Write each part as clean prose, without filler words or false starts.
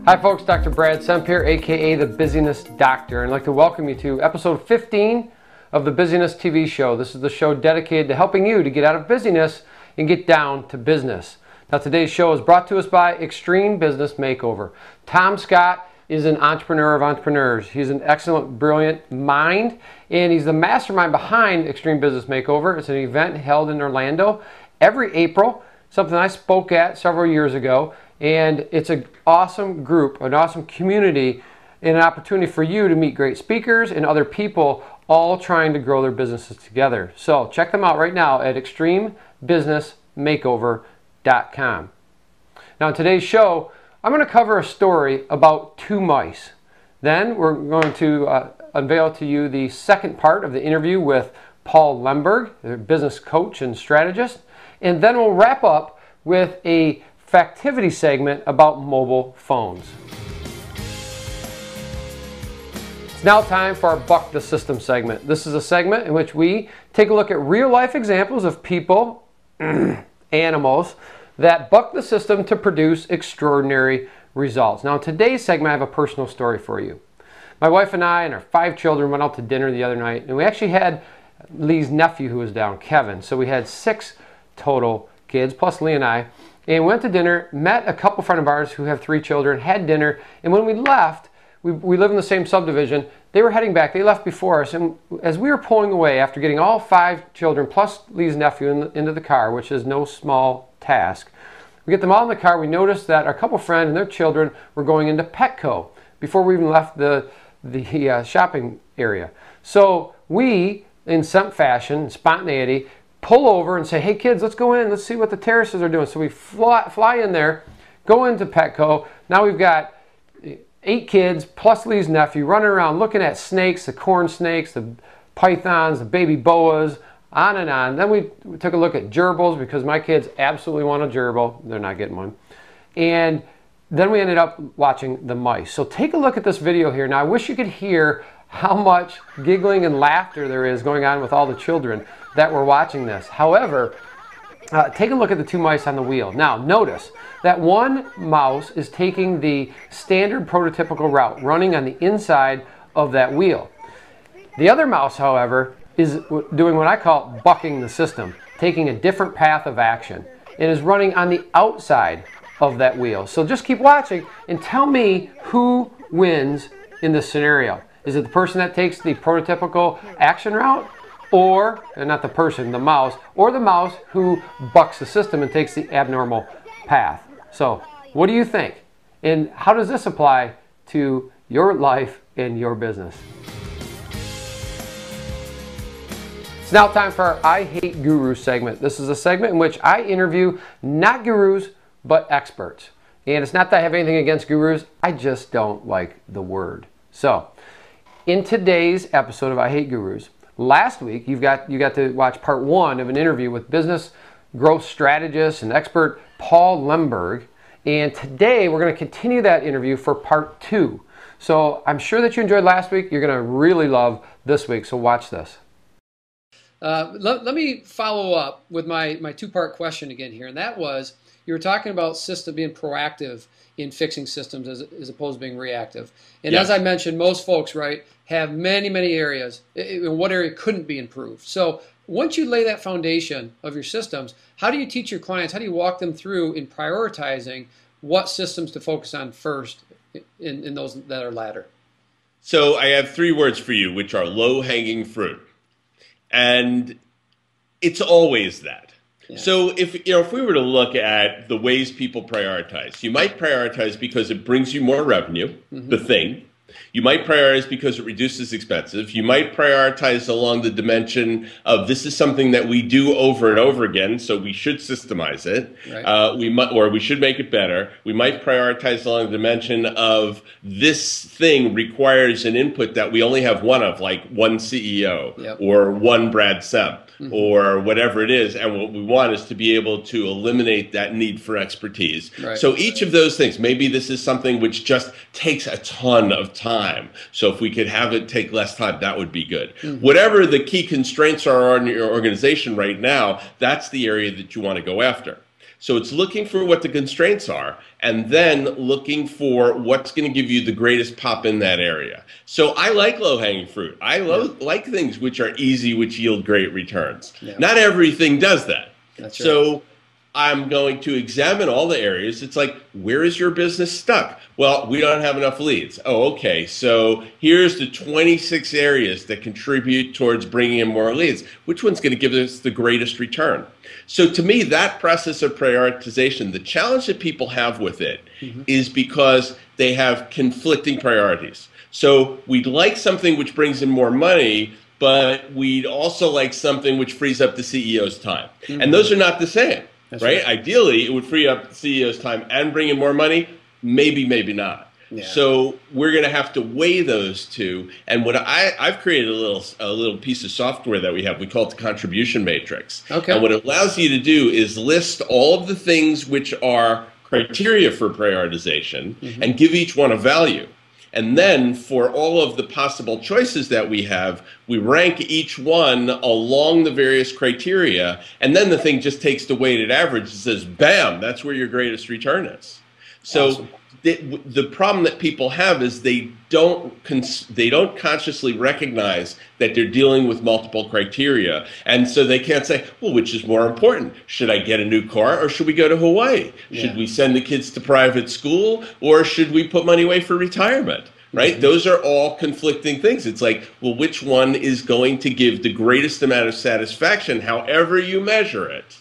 Hi folks, Dr. Brad Semp here, aka the Busyness Doctor, and I'd like to welcome you to episode 15 of the Busyness TV show. This is the show dedicated to helping you to get out of busyness and get down to business. Now today's show is brought to us by Extreme Business Makeover. Tom Scott is an entrepreneur of entrepreneurs. He's an excellent, brilliant mind, and he's the mastermind behind Extreme Business Makeover. It's an event held in Orlando every April, something I spoke at several years ago. And it's an awesome group, an awesome community, and an opportunity for you to meet great speakers and other people all trying to grow their businesses together. So check them out right now at extremebusinessmakeover.com. Now in today's show, I'm going to cover a story about two mice. Then we're going to unveil to you the second part of the interview with Paul Lemberg, the business coach and strategist. And then we'll wrap up with a Factivity segment about mobile phones. It's now time for our Buck the System segment. This is a segment in which we take a look at real life examples of people, animals, that buck the system to produce extraordinary results. Now in today's segment I have a personal story for you. My wife and I and our 5 children went out to dinner the other night, and we actually had Lee's nephew who was down, Kevin. So we had 6 total kids plus Lee and I. And we went to dinner, met a couple friends of ours who have 3 children, had dinner, and when we left, we live in the same subdivision, they were heading back, they left before us, and as we were pulling away after getting all 5 children plus Lee's nephew into the car, which is no small task, we get them all in the car, we noticed that our couple friends and their children were going into Petco before we even left the shopping area. So we, in some fashion, spontaneity, pull over and say, hey kids, let's go in, let's see what the terraces are doing. So we fly in there, go into Petco. Now we've got 8 kids plus Lee's nephew running around looking at snakes, the corn snakes, the pythons, the baby boas, on and on. Then we took a look at gerbils because my kids absolutely want a gerbil. They're not getting one. And then we ended up watching the mice. So take a look at this video here. Now I wish you could hear how much giggling and laughter there is going on with all the children that were watching this. However, take a look at the 2 mice on the wheel. Now notice that one mouse is taking the standard prototypical route, running on the inside of that wheel. The other mouse, however, is doing what I call bucking the system, taking a different path of action, and is running on the outside of that wheel. So just keep watching and tell me who wins in this scenario. Is it the person that takes the prototypical action route, or not the person, the mouse, or the mouse who bucks the system and takes the abnormal path? So what do you think? And how does this apply to your life and your business? It's now time for our I Hate Gurus segment. This is a segment in which I interview not gurus, but experts. And it's not that I have anything against gurus, I just don't like the word. So, in today's episode of I Hate Gurus, last week you got to watch part 1 of an interview with business growth strategist and expert Paul Lemberg, and today we're going to continue that interview for part 2. So I'm sure that you enjoyed last week. You're going to really love this week, so watch this. Let me follow up with my 2-part question again here, and that was, you were talking about being proactive in fixing systems as opposed to being reactive. And yes, as I mentioned, most folks, right, have many areas in what area couldn't be improved. So once you lay that foundation of your systems, how do you teach your clients, how do you walk them through in prioritizing what systems to focus on first in those that are latter? So I have 3 words for you, which are low-hanging fruit. And it's always that. Yeah. So if we were to look at the ways people prioritize, you might prioritize because it brings you more revenue, the thing. You might prioritize because it reduces expenses. You might prioritize along the dimension of this is something that we do over and over again, so we should systemize it. Right. We should make it better. We might prioritize along the dimension of this thing requires an input that we only have one of, like one CEO, yep, or one Brad Semp, or whatever it is, and what we want is to be able to eliminate that need for expertise. Right. So each of those things, maybe this is something which just takes a ton of time. So if we could have it take less time, that would be good. Whatever the key constraints are on your organization right now, that's the area that you want to go after. So it's looking for what the constraints are and then looking for what's going to give you the greatest pop in that area. So I like low-hanging fruit. I like things which are easy, which yield great returns. Yeah. Not everything does that. That's right. So I'm going to examine all the areas. It's like, where is your business stuck? Well, we don't have enough leads. Oh, okay. So here's the 26 areas that contribute towards bringing in more leads. Which one's going to give us the greatest return? So to me, that process of prioritization, the challenge that people have with it is because they have conflicting priorities. So we'd like something which brings in more money, but we'd also like something which frees up the CEO's time. And those are not the same. That's right? Ideally, it would free up the CEO's time and bring in more money. Maybe, maybe not. Yeah. So we're going to have to weigh those two. And what I've created a little piece of software that we have. We call it the contribution matrix. Okay. And what it allows you to do is list all of the things which are criteria for prioritization and give each one a value. And then for all of the possible choices that we have, we rank each one along the various criteria. And then the thing just takes the weighted average and says, bam, that's where your greatest return is. So awesome. The problem that people have is they don't consciously recognize that they're dealing with multiple criteria. And so they can't say, well, which is more important? Should I get a new car or should we go to Hawaii? Yeah. Should we send the kids to private school or should we put money away for retirement? Right? Those are all conflicting things. It's like, well, which one is going to give the greatest amount of satisfaction, however you measure it,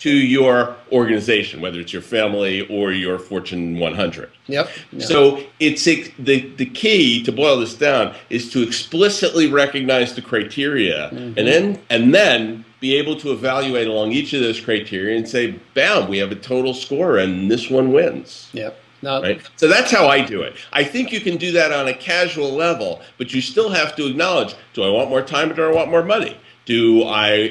to your organization, whether it's your family or your Fortune 100. So it's the key, to boil this down, is to explicitly recognize the criteria and then be able to evaluate along each of those criteria and say, bam, we have a total score and this one wins. Right? So that's how I do it. I think you can do that on a casual level, but you still have to acknowledge, do I want more time or do I want more money? Do I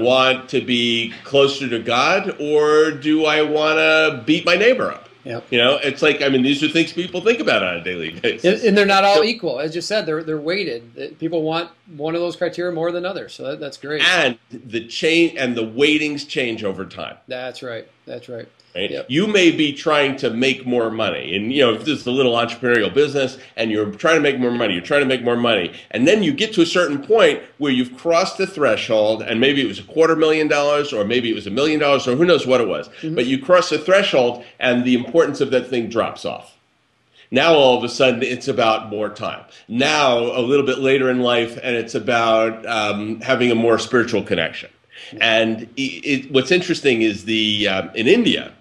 want to be closer to God or do I want to beat my neighbor up? It's like, I mean, these are things people think about on a daily basis. And they're not all equal. As you said, they're weighted. People want one of those criteria more than others. So that's great. And the weightings change over time. That's right. That's right. Right? You may be trying to make more money. And, if this is a little entrepreneurial business and you're trying to make more money, and then you get to a certain point where you've crossed the threshold, and maybe it was $250,000 or maybe it was $1 million or who knows what it was. But you cross the threshold and the importance of that thing drops off. Now, all of a sudden, it's about more time. Now, a little bit later in life, and it's about having a more spiritual connection. And what's interesting is in India,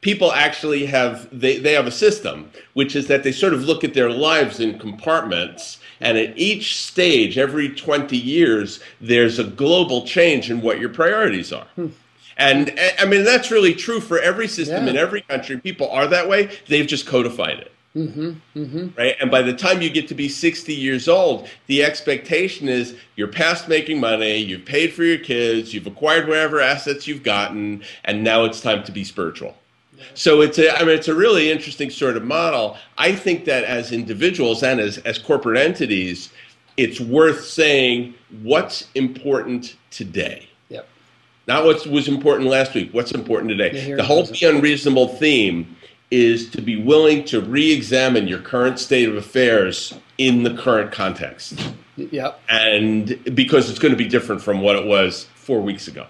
people actually have a system, which is that they sort of look at their lives in compartments, and at each stage, every 20 years, there's a global change in what your priorities are. And I mean, that's really true for every system in every country. People are that way. They've just codified it. Right? And by the time you get to be 60 years old, the expectation is you're past making money, you've paid for your kids, you've acquired whatever assets you've gotten, and now it's time to be spiritual. So it's a really interesting sort of model. I think that as individuals and as corporate entities, it's worth saying what's important today. Not what was important last week, what's important today. The whole Be Unreasonable theme is to be willing to re-examine your current state of affairs in the current context. And because it's going to be different from what it was 4 weeks ago.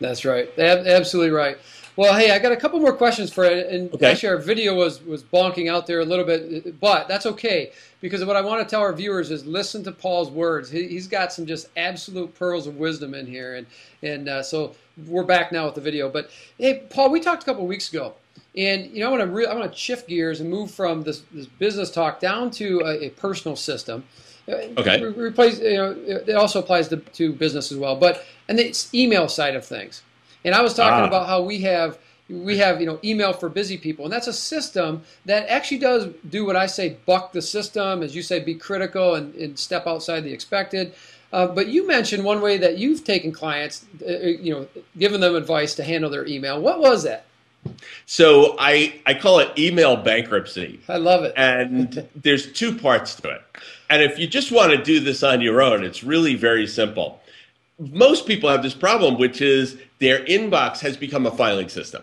That's right. Absolutely right. Well, hey, I got a couple more questions for you. And actually, our video was bonking out there a little bit, but that's okay. Because what I want to tell our viewers is listen to Paul's words. He's got some just absolute pearls of wisdom in here. And so we're back now with the video. But, hey, Paul, we talked a couple weeks ago. And I want to shift gears and move from this business talk down to a personal system. It also applies to business as well, and the email side of things. And I was talking about how we have email for busy people, and that's a system that actually does do what I say, buck the system, as you say, be critical and step outside the expected. But you mentioned one way that you've taken clients, given them advice to handle their email. What was that? So I call it email bankruptcy. I love it. And there's two parts to it. And if you just want to do this on your own, it's really very simple. most people have this problem, which is their inbox has become a filing system.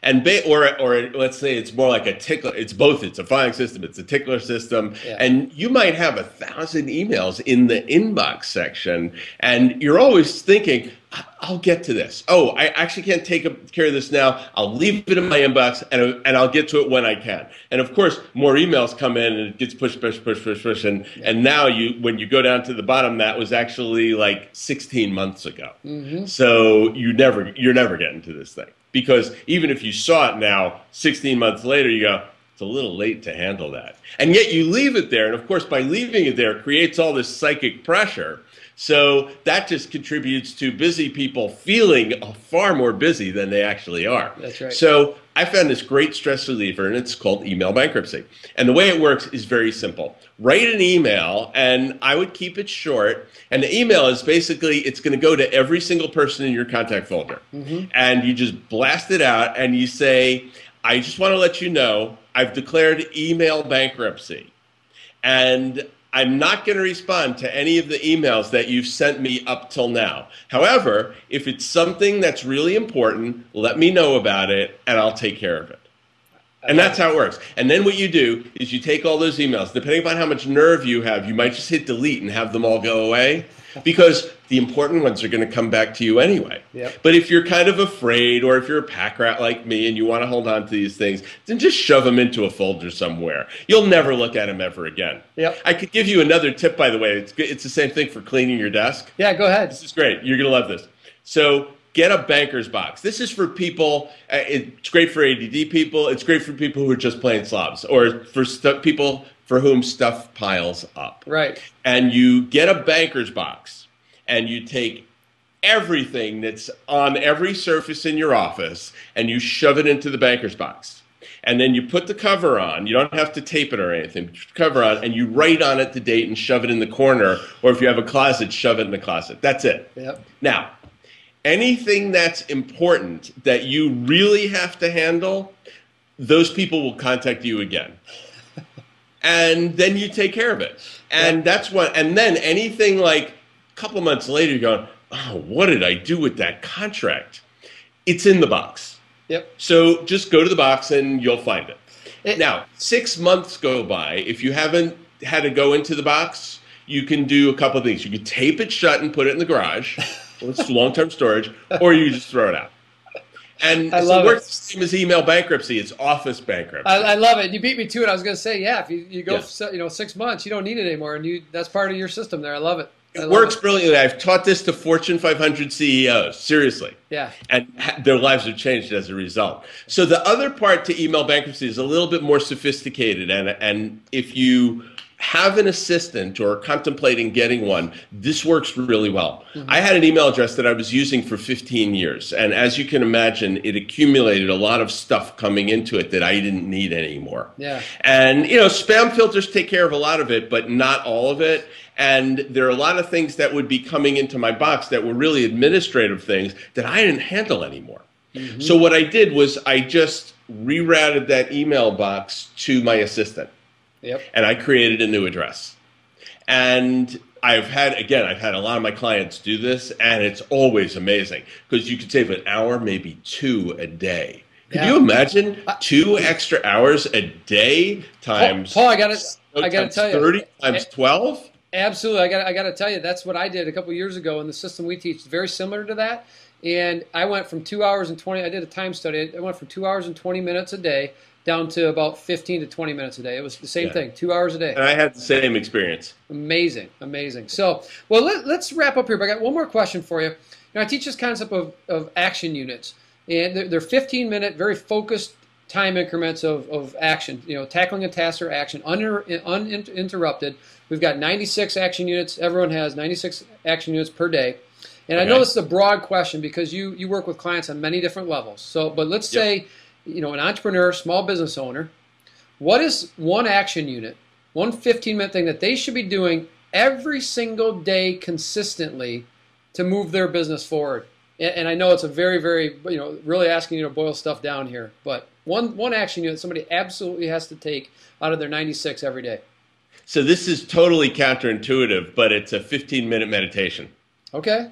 And or let's say it's more like a tickler. It's both. It's a filing system. It's a tickler system. Yeah. And you might have 1,000 emails in the inbox section, and you're always thinking, "I'll get to this. Oh, I actually can't take care of this now. I'll leave it in my inbox, and I'll get to it when I can." And of course, more emails come in, and it gets pushed, and now when you go down to the bottom, that was actually like 16 months ago. Mm-hmm. So you're never getting to this thing. Because even if you saw it now, 16 months later, you go, it's a little late to handle that. And yet you leave it there. And of course, by leaving it there, it creates all this psychic pressure. So that just contributes to busy people feeling far more busy than they actually are. That's right. So I found this great stress reliever, and it's called email bankruptcy. And the way it works is very simple. Write an email, and I would keep it short. And the email is basically, it's going to go to every single person in your contact folder. Mm-hmm. And you just blast it out, and you say, I just want to let you know, I've declared email bankruptcy. And I'm not going to respond to any of the emails that you've sent me up till now. However, if it's something that's really important, let me know about it, and I'll take care of it. And that's how it works. And then what you do is you take all those emails. Depending upon how much nerve you have, you might just hit delete and have them all go away, because the important ones are going to come back to you anyway. Yep. But if you're kind of afraid, or if you're a pack rat like me and you want to hold on to these things, then just shove them into a folder somewhere. You'll never look at them ever again. Yep. I could give you another tip, by the way. It's the same thing for cleaning your desk. Yeah, go ahead. This is great. You're going to love this. So get a banker's box. This is for people, it's great for ADD people. It's great for people who are just plain slobs, or for people for whom stuff piles up. Right. And you get a banker's box, and you take everything that's on every surface in your office, and you shove it into the banker's box. And then you put the cover on. You don't have to tape it or anything. Put the cover on, and you write on it the date and shove it in the corner. Or if you have a closet, shove it in the closet. That's it. Yep. Now, anything that's important that you really have to handle, those people will contact you again. And then you take care of it. And that's what, and then anything like a couple months later, you're going, oh, what did I do with that contract? It's in the box. Yep. So just go to the box and you'll find it. Now, 6 months go by. If you haven't had to go into the box, you can do a couple of things. You can tape it shut and put it in the garage. Well, it's long-term storage, or you just throw it out. And it works the same as email bankruptcy. It's office bankruptcy. I love it. You beat me to it. I was going to say, yeah, if you go, 6 months, you don't need it anymore, and that's part of your system there. I love it. It works brilliantly. I've taught this to Fortune 500 CEOs, seriously. Yeah. And their lives have changed as a result. So the other part to email bankruptcy is a little bit more sophisticated, and if you have an assistant or contemplating getting one, this works really well. Mm-hmm. I had an email address that I was using for 15 years. And as you can imagine, it accumulated a lot of stuff coming into it that I didn't need anymore. Yeah. And, spam filters take care of a lot of it, but not all of it. And there are a lot of things that would be coming into my box that were really administrative things that I didn't handle anymore. Mm-hmm. So what I did was I just rerouted that email box to my assistant. Yep. And I created a new address. And I've had a lot of my clients do this, and it's always amazing because you could save an hour, maybe 2 a day. Could you imagine 2 extra hours a day times Paul, I gotta tell you, 30 times 12? Absolutely. I got to tell you, that's what I did a couple years ago, and the system we teach is very similar to that. And I went from 2 hours and 20, I did a time study, I went from 2 hours and 20 minutes a day down to about 15 to 20 minutes a day. It was the same thing, 2 hours a day. And I had the same experience. Amazing, amazing. So, well, let's wrap up here. But I got one more question for you. I teach this concept of action units. And they're 15-minute, very focused time increments of action, tackling a task or action, uninterrupted. We've got 96 action units. Everyone has 96 action units per day. And I know this is a broad question because you work with clients on many different levels. So, but let's say, an entrepreneur, small business owner, what is one action unit, one 15-minute thing that they should be doing every single day consistently to move their business forward? And I know it's a very, very, really asking you to boil stuff down here, but one action unit somebody absolutely has to take out of their 96 every day. So this is totally counterintuitive, but it's a 15-minute meditation. Okay.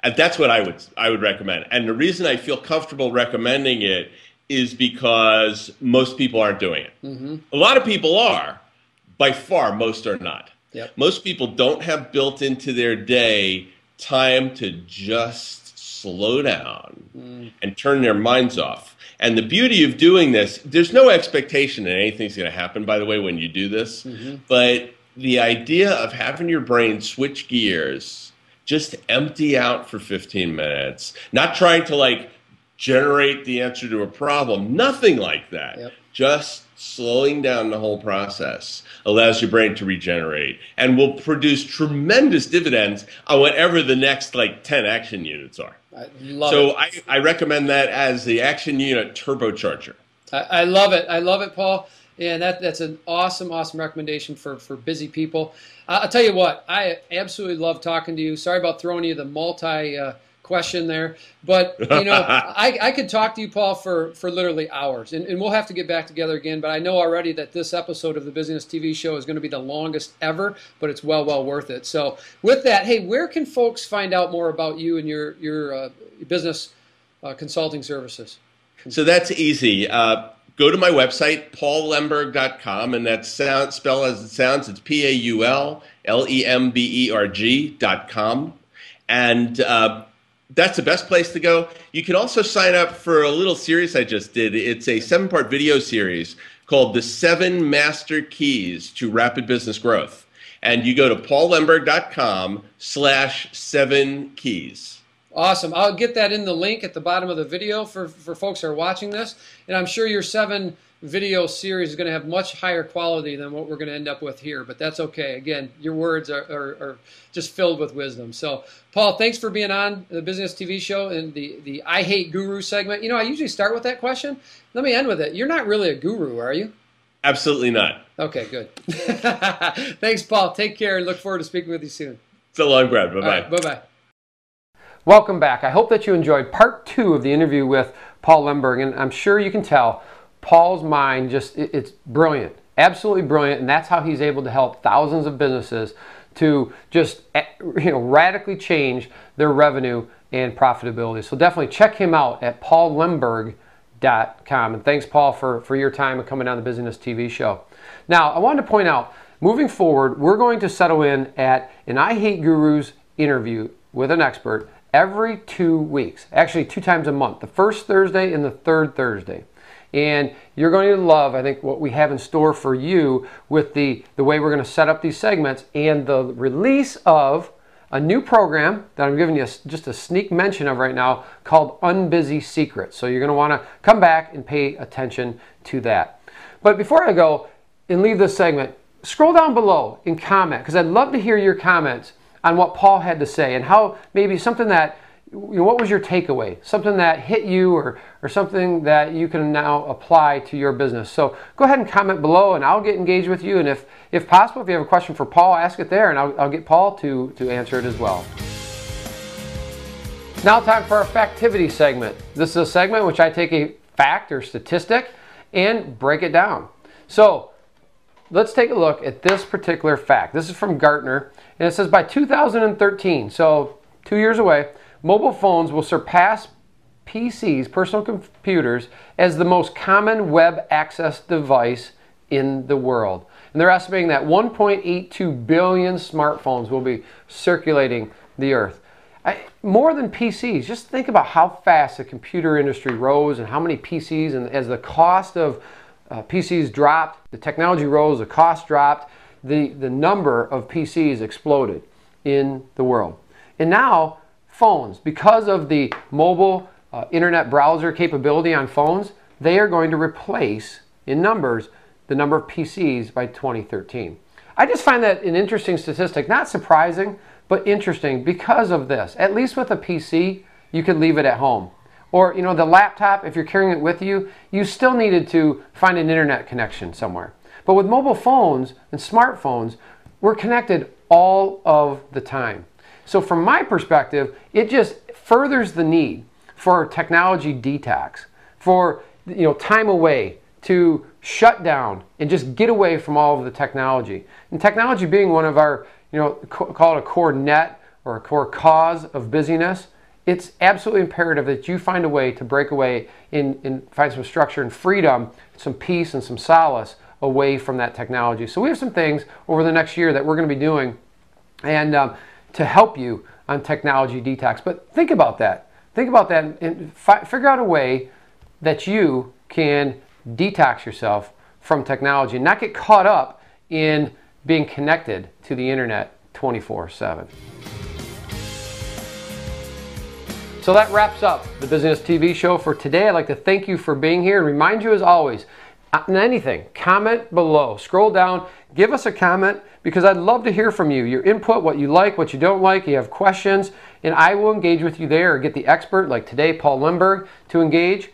And that's what I would recommend. And the reason I feel comfortable recommending it is because most people aren't doing it. Mm-hmm. A lot of people are. By far, most are not. Yep. Most people don't have built into their day time to just slow down and turn their minds off. And the beauty of doing this, there's no expectation that anything's going to happen, by the way, when you do this. Mm-hmm. But the idea of having your brain switch gears, just empty out for 15 minutes, not trying to like generate the answer to a problem, nothing like that. Yep. Just slowing down the whole process allows your brain to regenerate and will produce tremendous dividends on whatever the next like 10 action units are. I love it. I recommend that as the action unit turbocharger. I love it. I love it, Paul. And that's an awesome, awesome recommendation for busy people. I'll tell you what, I absolutely love talking to you. Sorry about throwing you the question there, but you know, I could talk to you, Paul, for literally hours, and we'll have to get back together again. But I know already that this episode of the Business TV show is going to be the longest ever, but it's well worth it. So with that, hey, where can folks find out more about you and your business consulting services? So that's easy. Go to my website, paullemberg.com, and that's spelled as it sounds. It's PaulLemberg.com, and that's the best place to go. You can also sign up for a little series I just did. It's a 7-part video series called The 7 Master Keys to Rapid Business Growth. And you go to paullemberg.com/7keys. Awesome. I'll get that in the link at the bottom of the video for folks who are watching this. And I'm sure your 7 video series is going to have much higher quality than what we're going to end up with here, but that's okay. Again, your words are just filled with wisdom. So, Paul, thanks for being on the Business TV show and the I Hate Guru segment. You know, I usually start with that question. Let me end with it. You're not really a guru, are you? Absolutely not. Okay, good. Thanks, Paul. Take care and look forward to speaking with you soon. So long, Brad. Bye-bye. Right, bye-bye. Welcome back. I hope that you enjoyed part 2 of the interview with Paul Lemberg, and I'm sure you can tell Paul's mind it's brilliant, absolutely brilliant, and that's how he's able to help thousands of businesses to just radically change their revenue and profitability. So definitely check him out at paullemberg.com. And thanks, Paul, for your time and coming on the Business TV show. Now, I wanted to point out, moving forward, we're going to settle in at an I Hate Gurus interview with an expert every 2 weeks, actually 2 times a month, the first Thursday and the third Thursday. And you're going to love, I think, what we have in store for you with the way we're going to set up these segments and the release of a new program that I'm giving you just a sneak mention of right now called Unbusy Secrets. So you're going to want to come back and pay attention to that. But before I go and leave this segment, scroll down below and comment, because I'd love to hear your comments on what Paul had to say and how maybe something that, what was your takeaway? Something that hit you or something that you can now apply to your business. So go ahead and comment below and I'll get engaged with you. And if possible, if you have a question for Paul, ask it there and I'll get Paul to answer it as well. Now time for our Factivity segment. This is a segment in which I take a fact or statistic and break it down. So let's take a look at this particular fact. This is from Gartner, and it says by 2013, so 2 years away, mobile phones will surpass PCs, personal computers, as the most common web access device in the world. And they're estimating that 1.82 billion smartphones will be circulating the earth. More than PCs, just think about how fast the computer industry rose and how many PCs, and as the cost of PCs dropped, the technology rose, the cost dropped, the number of PCs exploded in the world. And now phones, because of the mobile internet browser capability on phones, they are going to replace in numbers the number of PCs by 2013. I just find that an interesting statistic, not surprising, but interesting because of this. At least with a PC, you could leave it at home. Or, you know, the laptop, if you're carrying it with you, you still needed to find an internet connection somewhere. But with mobile phones and smartphones, we're connected all of the time. So from my perspective, it just furthers the need for technology detox, for, you know, time away, to shut down and just get away from all of the technology. And technology being one of our, you know, call it a core net or a core cause of busyness, it's absolutely imperative that you find a way to break away and find some structure and freedom, some peace and some solace away from that technology. So we have some things over the next year that we're going to be doing and to help you on technology detox. But think about that. Think about that and figure out a way that you can detox yourself from technology and not get caught up in being connected to the internet 24/7. So that wraps up the Busyness TV show for today. I'd like to thank you for being here and remind you as always, on anything, comment below. Scroll down, give us a comment because I'd love to hear from you. Your input, what you like, what you don't like, you have questions, and I will engage with you there or get the expert like today, Paul Lemberg, to engage.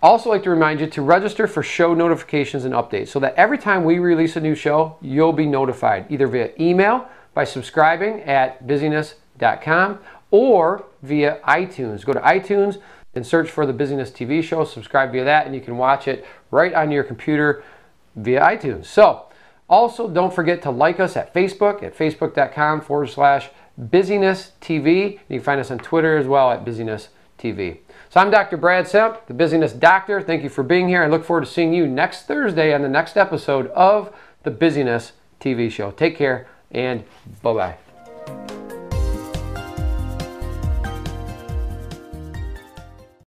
Also like to remind you to register for show notifications and updates so that every time we release a new show, you'll be notified either via email by subscribing at busyness.com or via iTunes. Go to iTunes and search for the Busyness TV show, subscribe via that, and you can watch it right on your computer via iTunes. So also don't forget to like us at Facebook at facebook.com/busyness TV. You can find us on Twitter as well at Busyness TV. So I'm Dr. Brad Semp, the Busyness Doctor. Thank you for being here. I look forward to seeing you next Thursday on the next episode of the Busyness TV show. Take care and bye-bye.